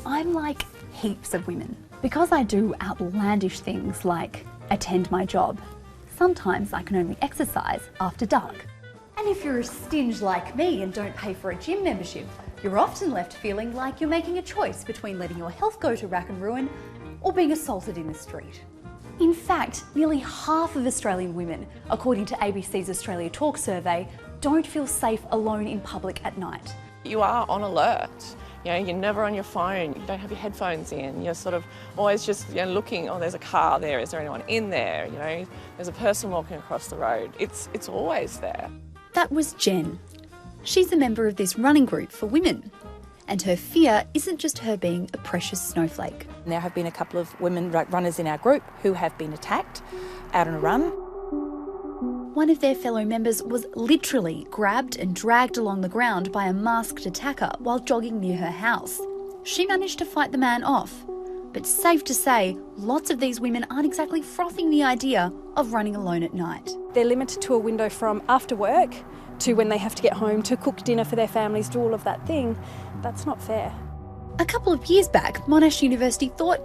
I'm like heaps of women. Because I do outlandish things like attend my job, sometimes I can only exercise after dark. And if you're a stinge like me and don't pay for a gym membership, you're often left feeling like you're making a choice between letting your health go to rack and ruin or being assaulted in the street. In fact, nearly half of Australian women, according to ABC's Australia Talk survey, don't feel safe alone in public at night. You are on alert. You know, you're never on your phone, you don't have your headphones in, you're sort of always just looking, oh, there's a car there, is there anyone in there? You know, there's a person walking across the road. It's always there. That was Jen. She's a member of this running group for women. And her fear isn't just her being a precious snowflake. There have been a couple of women runners in our group who have been attacked out on a run. One of their fellow members was literally grabbed and dragged along the ground by a masked attacker while jogging near her house. She managed to fight the man off. But safe to say, lots of these women aren't exactly frothing the idea of running alone at night. They're limited to a window from after work to when they have to get home to cook dinner for their families, do all of that thing. That's not fair. A couple of years back, Monash University thought,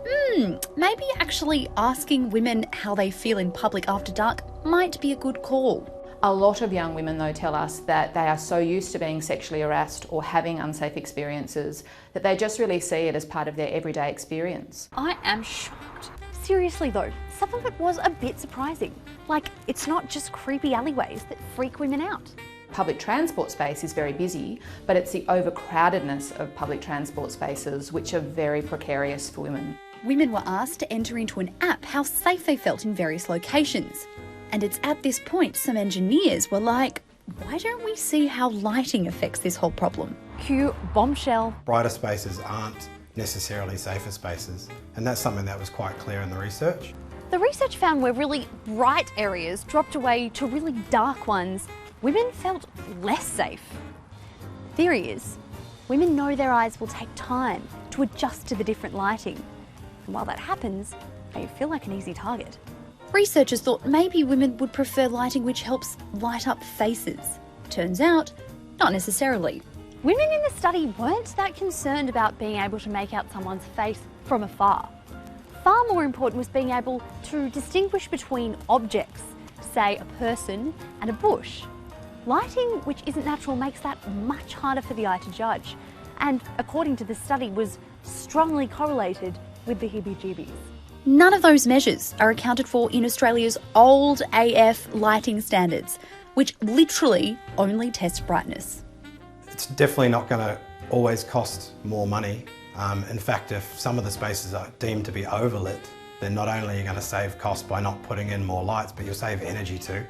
maybe actually asking women how they feel in public after dark might be a good call. A lot of young women, though, tell us that they are so used to being sexually harassed or having unsafe experiences that they just really see it as part of their everyday experience. I am shocked. Seriously though, some of it was a bit surprising. Like, it's not just creepy alleyways that freak women out. Public transport space is very busy, but it's the overcrowdedness of public transport spaces which are very precarious for women. Women were asked to enter into an app how safe they felt in various locations. And it's at this point some engineers were like, why don't we see how lighting affects this whole problem? Cue bombshell. Brighter spaces aren't necessarily safer spaces, and that's something that was quite clear in the research. The research found where really bright areas dropped away to really dark ones, women felt less safe. Theory is, women know their eyes will take time to adjust to the different lighting. And while that happens, they feel like an easy target. Researchers thought maybe women would prefer lighting which helps light up faces. Turns out, not necessarily. Women in the study weren't that concerned about being able to make out someone's face from afar. Far more important was being able to distinguish between objects, say a person and a bush. Lighting which isn't natural makes that much harder for the eye to judge, and according to the study was strongly correlated with the heebie-jeebies. None of those measures are accounted for in Australia's old AF lighting standards, which literally only test brightness. It's definitely not going to always cost more money. In fact, if some of the spaces are deemed to be overlit, then not only are you going to save cost by not putting in more lights, but you'll save energy too.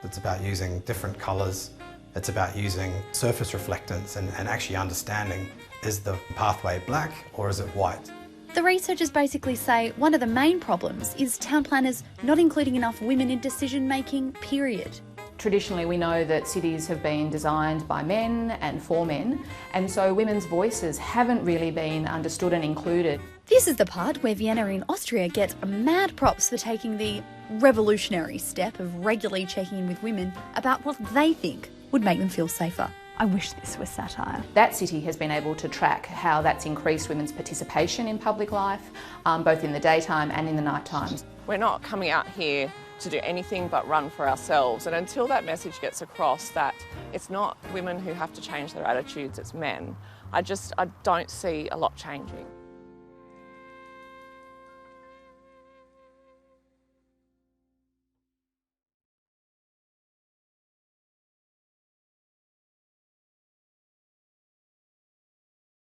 It's about using different colours, it's about using surface reflectance and actually understanding, is the pathway black or is it white? The researchers basically say one of the main problems is town planners not including enough women in decision making, period. Traditionally, we know that cities have been designed by men and for men, and so women's voices haven't really been understood and included. This is the part where Vienna in Austria gets mad props for taking the revolutionary step of regularly checking in with women about what they think would make them feel safer. I wish this was satire. That city has been able to track how that's increased women's participation in public life, both in the daytime and in the night times. We're not coming out here to do anything but run for ourselves, and until that message gets across that it's not women who have to change their attitudes, it's men, I don't see a lot changing.